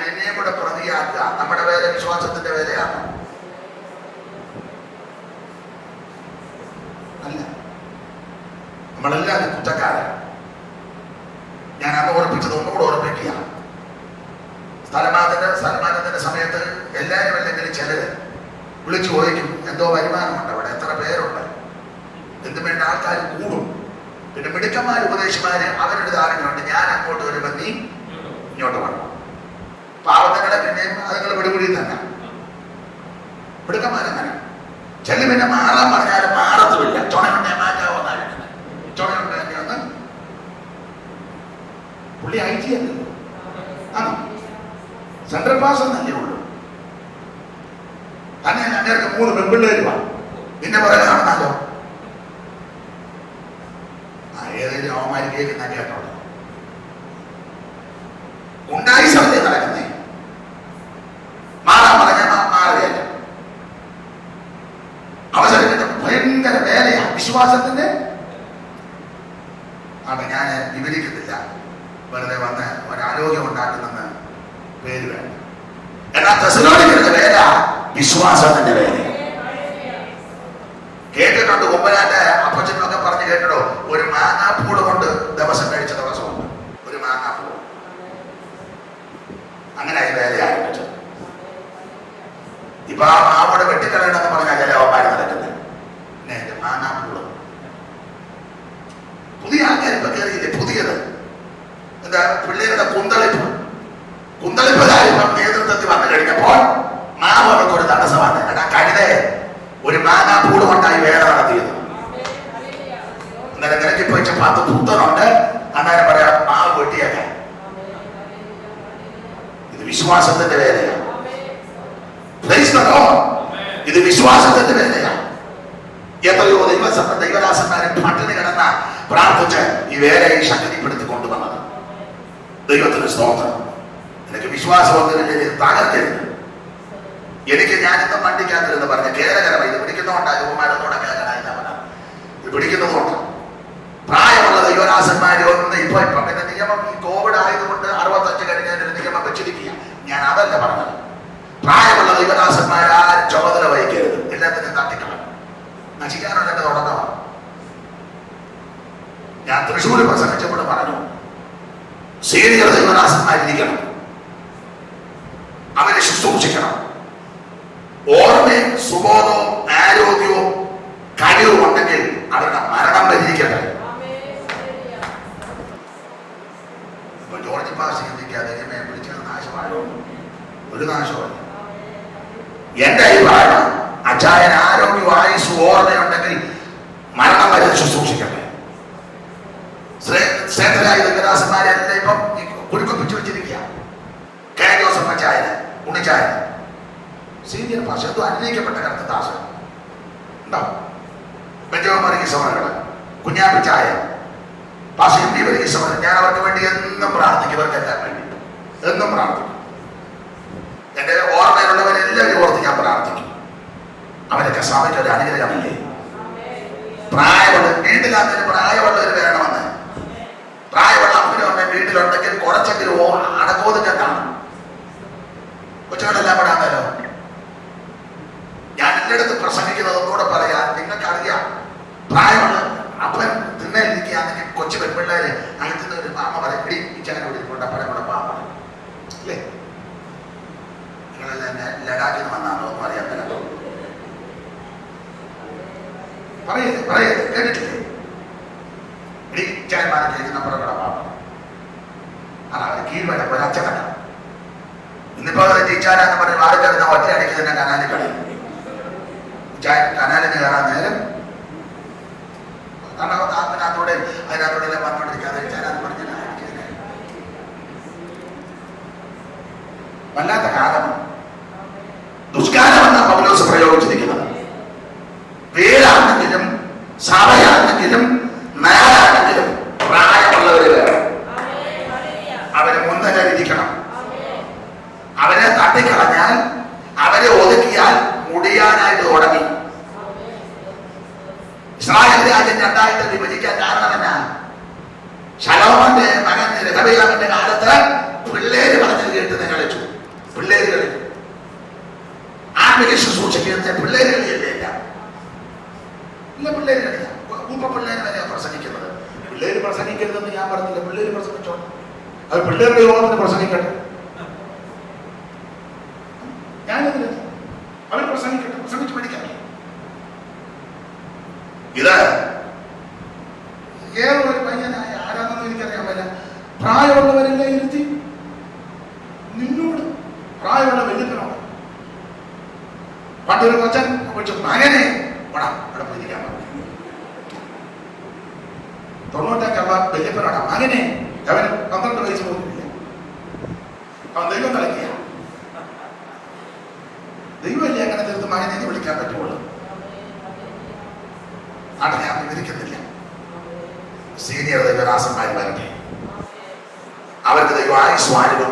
നിന്നെയും കൂടെ പ്രതിയാക്കുക. നമ്മുടെ വേല വിശ്വാസത്തിന്റെ വേലയാണ്. അല്ല, നമ്മളെല്ലാവരും കുറ്റക്കാരാണ്. ഞാൻ അന്ന് ഓർപ്പിച്ചത് ഒന്നുകൂടെ ഓർപ്പിക്കുക. സ്ഥലമാറ്റത്തിന്റെ സമയത്ത് എല്ലാവരും അല്ലെങ്കിൽ ചിലര് വിളിച്ചു ചോദിക്കും, എന്തോ വരുമാനമുണ്ട് അവിടെ, എത്ര പേരുണ്ട്, എന്തും വേണ്ട ആൾക്കാർ കൂടും. പിന്നെ മിടുക്കന്മാർ ഉപദേശിമാര് അവരുടെ ധാരണയുണ്ട്, ഞാൻ അങ്ങോട്ട് വരുമ്പോൾ നീ ഇങ്ങോട്ട് വേണം. പാവത്തങ്ങളെ പിന്നെയും അതുങ്ങൾ വിടുപിടി തന്നെ. മിടുക്കന്മാരങ്ങനെ ചെല്ലു. പിന്നെ മാറാൻ പറഞ്ഞാലും മാറത്തുമില്ല. ചുണയുണ്ടെ മാറ്റാവുന്നതാണ്. ചുണയുണ്ട് തന്നെ ഒന്ന് പുള്ളി ഐ ടി അല്ലല്ലോ, ആണോ? സെൻട്രൽ പാസ് എന്നല്ലേ ഉള്ളൂ. തന്നെ അങ്ങേർക്ക് 3 പെൺപിള്ളേരുവാ. പിന്നെ പറയുന്നത് കാണുന്നല്ലോ, ഏതെങ്കിലും അവന്മാര് കേൾക്കുന്ന കേട്ടോളൂ. ഉണ്ടായി സമയത്ത് നടക്കുന്നേ. മാറാൻ പറഞ്ഞ മാറുകയല്ല. അവസരത്തിന്റെ ഭയങ്കര വേലയാണ് വിശ്വാസത്തിന്റെ. അവിടെ ഞാൻ വിവരിക്കുന്നില്ല, വെറുതെ വന്ന് ഒരാരോഗ്യം ഉണ്ടാക്കുന്നെന്ന് പേര് വേണ്ട. എന്നാൽ തെസ്സലോനിക്കരുടെ വേല വിശ്വാസത്തിന്റെ വേല. കേട്ടിട്ടുണ്ട്, കുമ്പനാന്റെ അപ്പച്ചനൊക്കെ പറഞ്ഞ് കേട്ടോ, ഒരു മാങ്ങാപ്പൂട് കൊണ്ട് ദിവസം കഴിച്ച ദിവസമുണ്ട്. ഒരു മാങ്ങാപ്പൂട്. അങ്ങനെ ഈ വേല ആരംഭിച്ചത്. ഇപ്പൊ ആ മാവോടെ വെട്ടിക്കളയണമെന്ന് പറഞ്ഞാൽ ചില അവന്മാര് നടക്കുന്നത്. പിന്നെ മാങ്ങാപ്പൂട് പുതിയ ആൾക്കാർ ഇപ്പൊ കയറിയില്ലേ? പുതിയത് എന്താ? പിള്ളേരുടെ കുന്തളിപ്പ് ഇപ്പം നേതൃത്വത്തിൽ വന്നു കഴിഞ്ഞപ്പോൾ മാവ് അവർക്കൊരു തടസ്സമാണ്. എടാ കഴുതേ, ഒരു മാങ്ങാപ്പൂട് കൊണ്ടായി വേല നടത്തിയത്. അന്നേരം നിനക്ക് ഇപ്പൊ 10 പുത്തനുണ്ട്, അന്നേരം പറയാം മാവ് വെട്ടിയേക്കാൻ. ഇത് വിശ്വാസത്തിന്റെ വേലയാണ്. ഇത് വിശ്വാസത്തിന്റെ വേലയാണ്. എത്രയോ ദൈവദാസന്മാരെ പട്ടിണി കിടന്ന പ്രാർത്ഥിച്ച് ഈ വേലയെ ശക്തിപ്പെടുത്തി കൊണ്ടുവന്നത്. ദൈവത്തിന് സ്തോത്രം. എനിക്ക് വിശ്വാസമൊന്നുമില്ല, തകർക്കരുത്. എനിക്ക് ഞാനിന്നും വണ്ടിക്കാത്തിരുന്ന് പറഞ്ഞ കേരകരമായി ഇത് പിടിക്കുന്നതുകൊണ്ടാണ്. യുവമാരൊന്നുകൂടെ കേരളായില്ല പറഞ്ഞാൽ ഇത് പിടിക്കുന്നതുകൊണ്ട് പ്രായമുള്ള ദൈവദാസന്മാരെ ഒന്ന് ഇപ്പൊ പിന്നെ നിയമം ഈ കോവിഡ് ആയതുകൊണ്ട് 65 കഴിഞ്ഞൊരു നിയമം വെച്ചിരിക്കുക. ഞാൻ അതല്ല പറഞ്ഞത്. പ്രായമുള്ള ദൈവദാസന്മാരാരും ചുമതല വഹിക്കരുത്. എല്ലാത്തിനും തട്ടിക്കളയും. നശിക്കാനുള്ള തുടക്കമാണ്. ഞാൻ തൃശ്ശൂർ പ്രസംഗിച്ചപ്പോൾ പറഞ്ഞു, സീനിയർ ദൈവദാസന്മാരിരിക്കണം, അവരെ ശുശ്രൂഷിക്കണം. ഓർമ്മയും സുബോധവും ആരോഗ്യവും കഴിവും ഉണ്ടെങ്കിൽ അവരുടെ മരണം വരിക്കട്ടെ. ഇപ്പൊ ജോർജ് പാസ് ചിന്തിക്കാതെ വിളിച്ചത് നാശമായോ? ഒരു നാശമല്ല. എന്റെ അഭിപ്രായം, അച്ചായൻ ആരോഗ്യവും ആയുസ് ഓർമ്മയുണ്ടെങ്കിൽ മരണം വരെ ശുശ്രൂഷിക്കട്ടെ. ശ്രേഷ്ഠരായ ദൈവദാസന്മാരെല്ലാം ഇപ്പം കുരുക്കൊപ്പിച്ചു വെച്ചിരിക്കുക. കെ ജോസഫ് അച്ചായന്, ഉണ്ണിച്ചായന്, സീനിയർ പാസ് എന്തോ അനുഗ്രഹിക്കപ്പെട്ട കർത്തദാസൻ ഉണ്ടാവും. ബെഞ്ചമിൻ വർഗീസവറുകള്, കുഞ്ഞാപ്പിച്ചായ, പാസ് എം ഡി വർഗീസവർ. ഞാൻ അവർക്ക് വേണ്ടി എന്നും പ്രാർത്ഥിക്കും. ഇവർക്കെല്ലാം വേണ്ടി എന്നും പ്രാർത്ഥിക്കും. എന്റെ ഓർമ്മയിലുള്ളവരെല്ലാവരും ഓർത്ത് ഞാൻ പ്രാർത്ഥിക്കും. അവരൊക്കെ സഭയ്ക്ക് ഒരു അനുഗ്രഹമില്ലേ? പ്രായമുള്ള വീട്ടിലാണെങ്കിൽ പ്രായമുള്ളവർ വേണമെന്ന്. പ്രായമുള്ള അപ്പനും അമ്മയും വീട്ടിലുണ്ടെങ്കിൽ കുറച്ചെങ്കിലും അടക്കോതിന്റെ കാണും. കൊച്ചുകളെല്ലാം പെടാമല്ലോ. ഞാൻ എല്ലായിടത്ത് പ്രസംഗിക്കുന്നത് ഒന്നുകൂടെ പറയാം. നിങ്ങൾക്കറിയാം, പ്രായമുള്ള അപ്പൻ തിന്നലിരിക്കുകയാണെങ്കിൽ കൊച്ചു പെൺപിള്ളേര് അകത്തുനിന്ന് ഒരു മാമ പറയും, ഇടി ഇച്ചാനോട് കൊണ്ടപ്പടം കൂടെ പാമ്പ അല്ലേ? നിങ്ങളെല്ലാം ലഡാക്കിൽ നിന്ന് വന്നാണോ ഒന്നും അറിയാൻ പറ്റാത്തോ? പറയരുത് കേട്ടിട്ടില്ലേ? ഇടി ഇച്ചാന്മാരൊക്കെ അപ്പുറം കൂടെ പാമ്പ. അവർ കീഴ്വഴ ഒരച്ചതല്ല. ഇന്നിപ്പോ ഇച്ചാരാന്ന് പറഞ്ഞ് വാടിക്കറിഞ്ഞ ഒറ്റ അടിക്ക് തന്നെ കനാലിൽ കളയും. കനാലിന് കയറാൻ നേരം അതിനകത്തൂടെ എല്ലാം വന്നോണ്ടിരിക്കാതെ ഇച്ചാരാന്ന് പറഞ്ഞ വല്ലാത്ത കാലമാണ്. ദുഷ്കാലമെന്ന പൗലോസ് പ്രയോഗിച്ചിരിക്കുന്നത്. വീടാണെങ്കിലും സഭയാണെങ്കിലും നാടാണെങ്കിലും പ്രായമുള്ളവര് വേണം. അവര് മുൻനിരയിലിരിക്കണം. അവരെ തട്ടിക്കളഞ്ഞാൽ, അവരെ ഒതുക്കിയാൽ മുടിയാനായിട്ട് തുടങ്ങി. ഇസ്രായേൽ രാജ്യം 2 വിഭജിക്കാൻ കാരണം എന്നാ? ശലോമോന്റെ മകൻ രെഹബെയാമിന്റെ കാലത്ത് പിള്ളേര് പറഞ്ഞത് കേട്ട് കളിച്ചു. പിള്ളേരുടെ യോഗത്തിന് പ്രസംഗിക്കട്ടെ, ഞാനെതിരെ അവർ പ്രസംഗിക്കട്ടെ, പ്രസംഗിച്ച് പഠിക്കാം. ഇത് ഏതൊരു പയ്യനായ ആരാണെന്ന് എനിക്കറിയാൻ പറ്റില്ല. പ്രായമുള്ളവരെല്ലാം ഇരുത്തി നിന്നോട് പ്രായമുള്ള വല്യപ്പനോട് പണ്ടൊരു കൊച്ചൻ വിളിച്ചു, മകനെ ഇവിടെ പഠിക്കാൻ പറഞ്ഞു. 95 വല്യപ്പനോടാ, മകനെ, അവൻ 12 വയസ്സ് പോലുമില്ല, അവൻ ദൈവം കളിക്കുക. ദൈവമല്ലേ അങ്ങനെ തീർത്ത് മകനെ വിളിക്കാൻ പറ്റുള്ളൂ. അവിടെ ഞാൻ വിവരിക്കുന്നില്ല. സീനിയർ ദൈവദാസന്മാർ വരട്ടെ, അവർക്ക് ദൈവ ആയുസ്സും ആരോഗ്യം